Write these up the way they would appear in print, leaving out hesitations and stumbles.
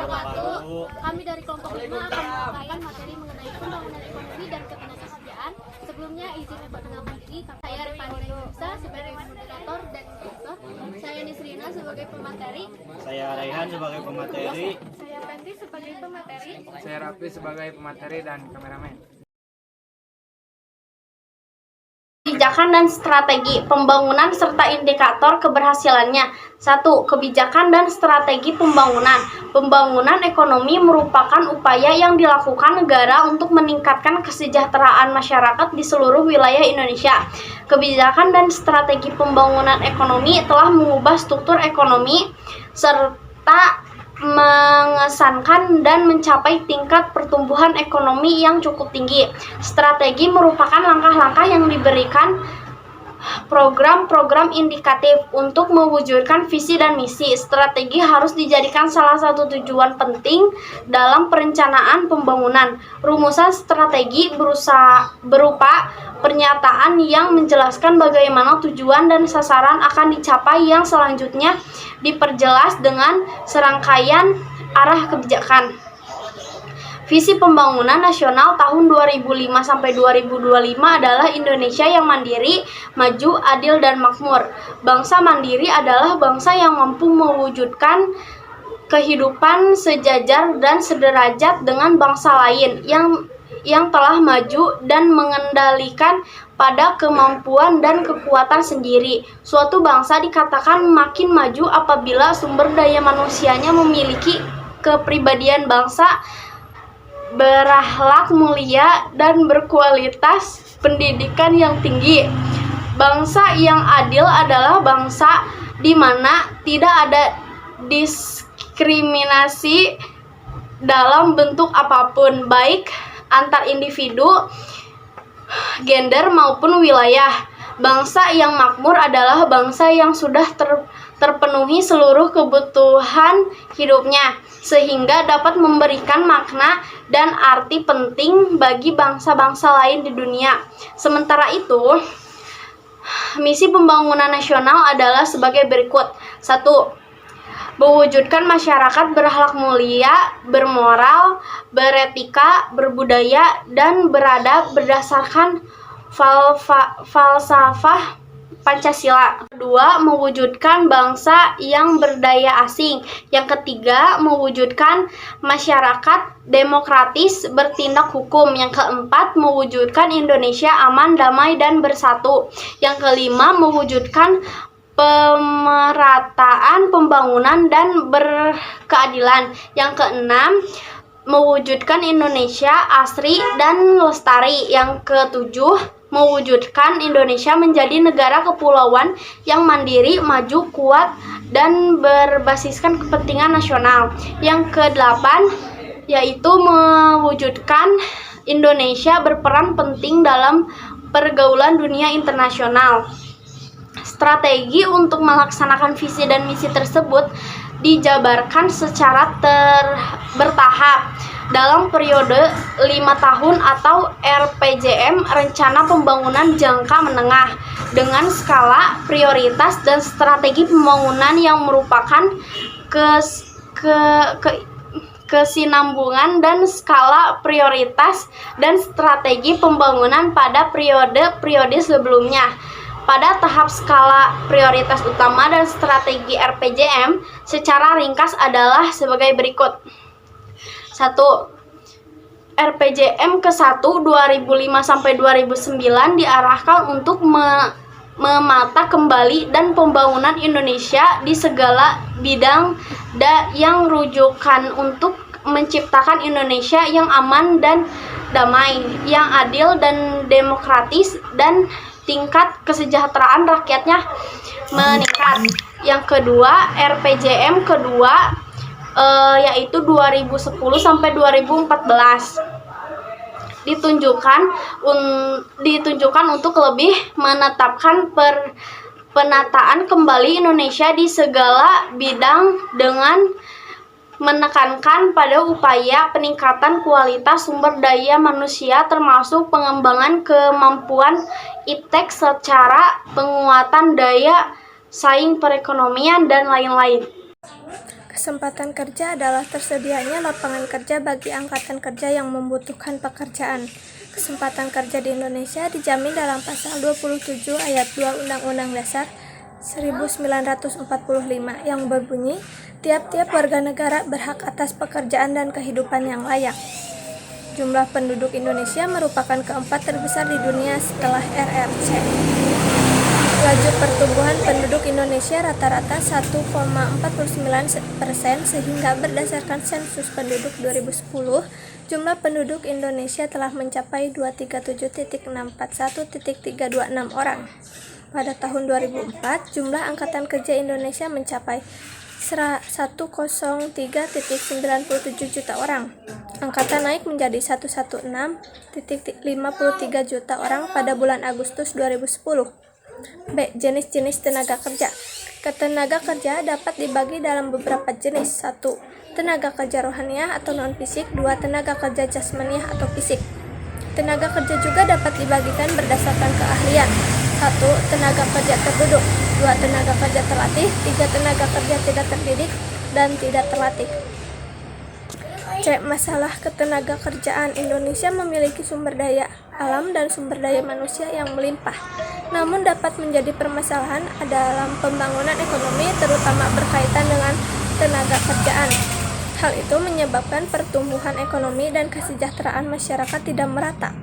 wabarakatuh. Kami dari kelompok 5 akan memaparkan materi mengenai pembangunan ekonomi dan ketenagakerjaan. Sebelumnya izin memperkenalkan diri. Saya Rifani Nayusa sebagai moderator dan investor. Saya Nisrina sebagai pemateri. Saya Raihan sebagai pemateri. Saya Fenty sebagai pemateri. Saya Raffi sebagai pemateri dan kameramen. Kebijakan dan strategi pembangunan serta indikator keberhasilannya. 1. Kebijakan dan strategi pembangunan. Pembangunan ekonomi merupakan upaya yang dilakukan negara untuk meningkatkan kesejahteraan masyarakat di seluruh wilayah Indonesia. Kebijakan dan strategi pembangunan ekonomi telah mengubah struktur ekonomi serta mengesankan dan mencapai tingkat pertumbuhan ekonomi yang cukup tinggi. Strategi merupakan langkah-langkah yang diberikan program-program indikatif untuk mewujudkan visi dan misi. Strategi harus dijadikan salah satu tujuan penting dalam perencanaan pembangunan. Rumusan strategi berupa pernyataan yang menjelaskan bagaimana tujuan dan sasaran akan dicapai yang selanjutnya diperjelas dengan serangkaian arah kebijakan. Visi Pembangunan Nasional tahun 2005-2025 adalah Indonesia yang mandiri, maju, adil, dan makmur. Bangsa mandiri adalah bangsa yang mampu mewujudkan kehidupan sejajar dan sederajat dengan bangsa lain yang telah maju dan mengendalikan pada kemampuan dan kekuatan sendiri. Suatu bangsa dikatakan makin maju apabila sumber daya manusianya memiliki kepribadian bangsa, berakhlak mulia, dan berkualitas pendidikan yang tinggi. Bangsa yang adil adalah bangsa di mana tidak ada diskriminasi dalam bentuk apapun, baik antar individu, gender maupun wilayah. Bangsa yang makmur adalah bangsa yang sudah terpenuhi seluruh kebutuhan hidupnya, sehingga dapat memberikan makna dan arti penting bagi bangsa-bangsa lain di dunia. Sementara itu, misi pembangunan nasional adalah sebagai berikut. 1. Mewujudkan masyarakat berakhlak mulia, bermoral, beretika, berbudaya, dan beradab berdasarkan falsafah Pancasila. 2. Mewujudkan bangsa yang berdaya asing. Yang ketiga, mewujudkan masyarakat demokratis bertindak hukum. Yang keempat, mewujudkan Indonesia aman, damai, dan bersatu. Yang kelima, mewujudkan pemerataan pembangunan dan berkeadilan. Yang keenam, mewujudkan Indonesia asri dan lestari. Yang ketujuh, mewujudkan Indonesia menjadi negara kepulauan yang mandiri, maju, kuat, dan berbasiskan kepentingan nasional. Yang kedelapan, yaitu mewujudkan Indonesia berperan penting dalam pergaulan dunia internasional. Strategi untuk melaksanakan visi dan misi tersebut dijabarkan secara bertahap dalam periode 5 tahun atau RPJM, Rencana Pembangunan Jangka Menengah, dengan skala prioritas dan strategi pembangunan yang merupakan kesinambungan dan skala prioritas dan strategi pembangunan pada periode sebelumnya. Pada tahap skala prioritas utama dan strategi RPJM secara ringkas adalah sebagai berikut. 1. RPJM ke-1 2005-2009 diarahkan untuk memata kembali dan pembangunan Indonesia di segala bidang yang rujukan untuk menciptakan Indonesia yang aman dan damai, yang adil dan demokratis, dan tingkat kesejahteraan rakyatnya meningkat. Yang kedua, RPJM kedua yaitu 2010-2014 ditunjukkan untuk lebih menetapkan penataan kembali Indonesia di segala bidang dengan menekankan pada upaya peningkatan kualitas sumber daya manusia termasuk pengembangan kemampuan iptek secara penguatan daya saing perekonomian dan lain-lain. Kesempatan kerja adalah tersedianya lapangan kerja bagi angkatan kerja yang membutuhkan pekerjaan. Kesempatan kerja di Indonesia dijamin dalam Pasal 27 Ayat 2 Undang-Undang Dasar 1945 yang berbunyi, tiap-tiap warga negara berhak atas pekerjaan dan kehidupan yang layak. Jumlah penduduk Indonesia merupakan keempat terbesar di dunia setelah RRC. Laju pertumbuhan penduduk Indonesia rata-rata 1,49% sehingga berdasarkan sensus penduduk 2010, jumlah penduduk Indonesia telah mencapai 237.641.326 orang. Pada tahun 2004, jumlah angkatan kerja Indonesia mencapai 103.97 juta orang. Angkatan naik menjadi 116.53 juta orang pada bulan Agustus 2010. B. Jenis-jenis tenaga kerja. Tenaga kerja dapat dibagi dalam beberapa jenis. 1. Tenaga kerja rohaniah atau non-fisik. 2. Tenaga kerja jasmaniah atau fisik. Tenaga kerja juga dapat dibagikan berdasarkan keahlian. 1. Tenaga kerja terduduk. 2. Tenaga kerja terlatih. 3. Tenaga kerja tidak terdidik dan tidak terlatih. C. Masalah ketenaga kerjaan. Indonesia memiliki sumber daya alam dan sumber daya manusia yang melimpah. Namun dapat menjadi permasalahan dalam pembangunan ekonomi terutama berkaitan dengan tenaga kerjaan. Hal itu menyebabkan pertumbuhan ekonomi dan kesejahteraan masyarakat tidak merata.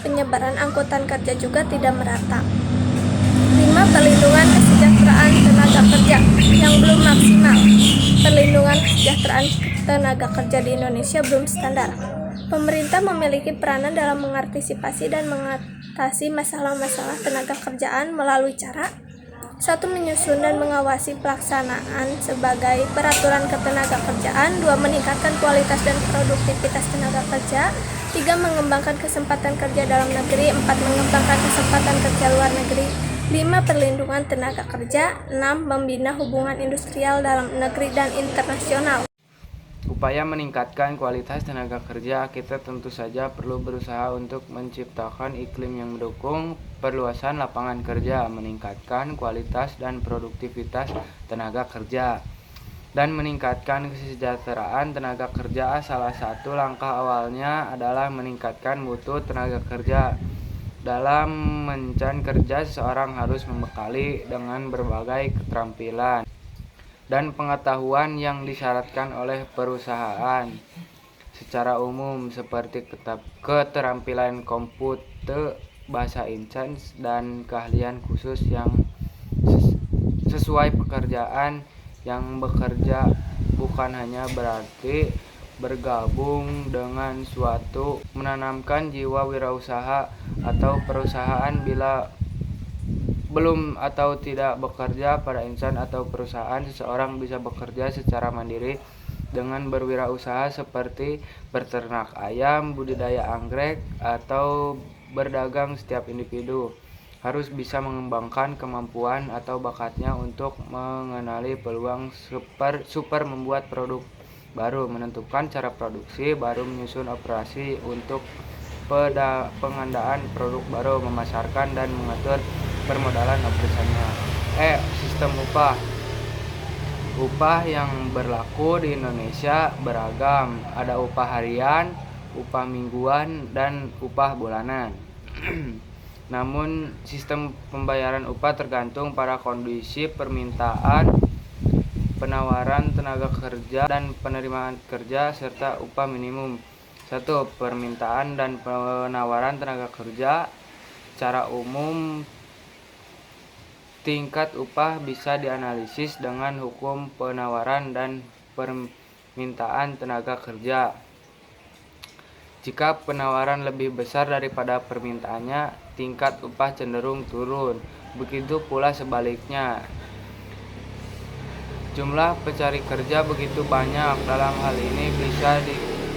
Penyebaran angkutan kerja juga tidak merata. 5. Perlindungan kesejahteraan tenaga kerja yang belum maksimal. Perlindungan kesejahteraan tenaga kerja di Indonesia belum standar. Pemerintah memiliki peranan dalam mengantisipasi dan mengatasi masalah-masalah tenaga kerjaan melalui cara 1. Menyusun dan mengawasi pelaksanaan sebagai peraturan ketenaga kerjaan. 2. Meningkatkan kualitas dan produktivitas tenaga kerja. 3. Mengembangkan kesempatan kerja dalam negeri. 4. Mengembangkan kesempatan kerja luar negeri. 5. Perlindungan tenaga kerja. 6. Membina hubungan industrial dalam negeri dan internasional. Upaya meningkatkan kualitas tenaga kerja, kita tentu saja perlu berusaha untuk menciptakan iklim yang mendukung perluasan lapangan kerja, meningkatkan kualitas dan produktivitas tenaga kerja, dan meningkatkan kesejahteraan tenaga kerja. Salah satu langkah awalnya adalah meningkatkan mutu tenaga kerja. Dalam mencari kerja, seseorang harus membekali dengan berbagai keterampilan dan pengetahuan yang disyaratkan oleh perusahaan secara umum seperti keterampilan komputer, bahasa Inggris, dan keahlian khusus yang sesuai pekerjaan. Yang bekerja bukan hanya berarti bergabung dengan suatu, menanamkan jiwa wirausaha atau perusahaan. Bila belum atau tidak bekerja pada insan atau perusahaan, seseorang bisa bekerja secara mandiri dengan berwirausaha seperti berternak ayam, budidaya anggrek, atau berdagang. Setiap individu harus bisa mengembangkan kemampuan atau bakatnya untuk mengenali peluang super membuat produk baru, menentukan cara produksi baru, menyusun operasi untuk pengadaan produk baru, memasarkan dan mengatur permodalan operasinya. Sistem upah. Upah yang berlaku di Indonesia beragam. Ada upah harian, upah mingguan, dan upah bulanan. Namun sistem pembayaran upah tergantung pada kondisi permintaan, penawaran tenaga kerja, dan penerimaan kerja, serta upah minimum. 1. Permintaan dan penawaran tenaga kerja. Secara umum, tingkat upah bisa dianalisis dengan hukum penawaran dan permintaan tenaga kerja. Jika penawaran lebih besar daripada permintaannya, tingkat upah cenderung turun. Begitu pula sebaliknya. Jumlah pencari kerja begitu banyak. Dalam hal ini bisa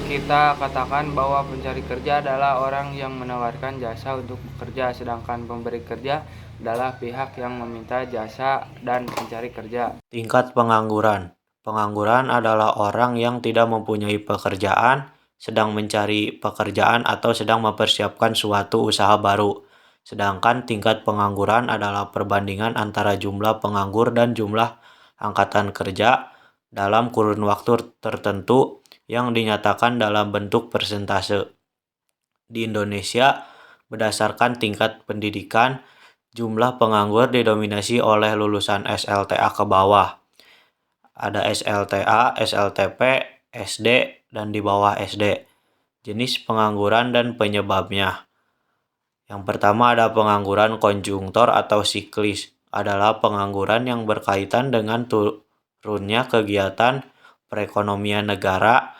kita katakan bahwa pencari kerja adalah orang yang menawarkan jasa untuk bekerja, sedangkan pemberi kerja adalah pihak yang meminta jasa dan pencari kerja. Tingkat pengangguran. Pengangguran adalah orang yang tidak mempunyai pekerjaan, sedang mencari pekerjaan, atau sedang mempersiapkan suatu usaha baru. Sedangkan tingkat pengangguran adalah perbandingan antara jumlah penganggur dan jumlah angkatan kerja. dalam kurun waktu tertentu yang dinyatakan dalam bentuk persentase. Di Indonesia, berdasarkan tingkat pendidikan, jumlah penganggur didominasi oleh lulusan SLTA ke bawah. Ada SLTA, SLTP, SD, dan di bawah SD. Jenis pengangguran dan penyebabnya. Yang pertama ada pengangguran konjungtor atau siklis. Adalah pengangguran yang berkaitan dengan turunnya kegiatan perekonomian negara.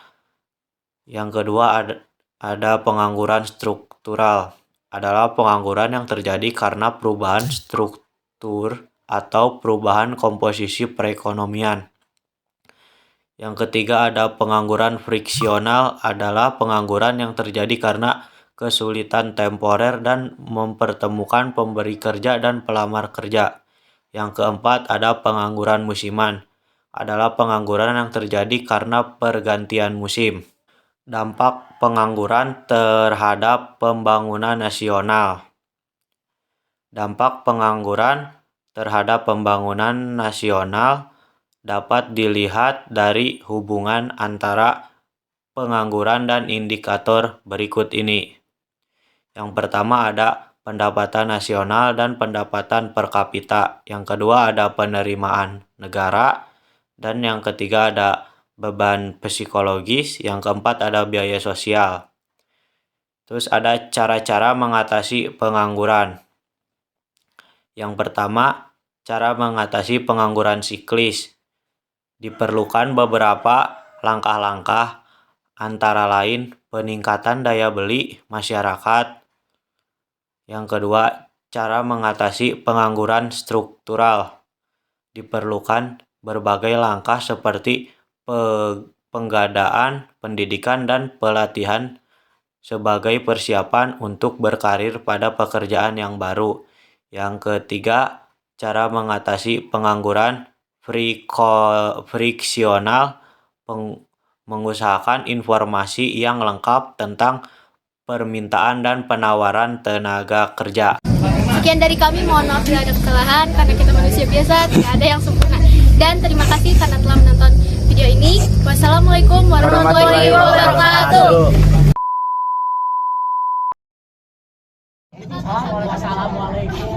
Yang kedua ada pengangguran struktural. Adalah pengangguran yang terjadi karena perubahan struktur atau perubahan komposisi perekonomian. Yang ketiga ada pengangguran friksional, adalah pengangguran yang terjadi karena kesulitan temporer dan mempertemukan pemberi kerja dan pelamar kerja. Yang keempat ada pengangguran musiman, adalah pengangguran yang terjadi karena pergantian musim. Dampak pengangguran terhadap pembangunan nasional. Dampak pengangguran terhadap pembangunan nasional dapat dilihat dari hubungan antara pengangguran dan indikator berikut ini. Yang pertama ada pendapatan nasional dan pendapatan per kapita. Yang kedua ada penerimaan negara. Dan yang ketiga ada beban psikologis. Yang keempat ada biaya sosial. Terus ada cara-cara mengatasi pengangguran. Yang pertama, cara mengatasi pengangguran siklis. Diperlukan beberapa langkah-langkah, antara lain peningkatan daya beli masyarakat. Yang kedua, cara mengatasi pengangguran struktural. Diperlukan berbagai langkah seperti penggadaan, pendidikan, dan pelatihan sebagai persiapan untuk berkarir pada pekerjaan yang baru. Yang ketiga, cara mengatasi pengangguran friksional, mengusahakan informasi yang lengkap tentang permintaan dan penawaran tenaga kerja. Sekian dari kami, mohon maaf bila ada kesalahan karena kita manusia biasa, tidak ada yang sempurna. Dan terima kasih karena telah menonton video ini. Wassalamualaikum warahmatullahi wabarakatuh.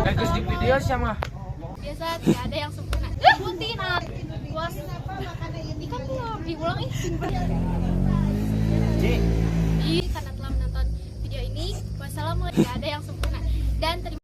Bagus di video sama. Biasa, tidak ada yang sempurna. Buntin, bos. Ikan belum diulang karena telah menonton video ini. Wassalamualaikum. Tidak ada yang sempurna. Dan terima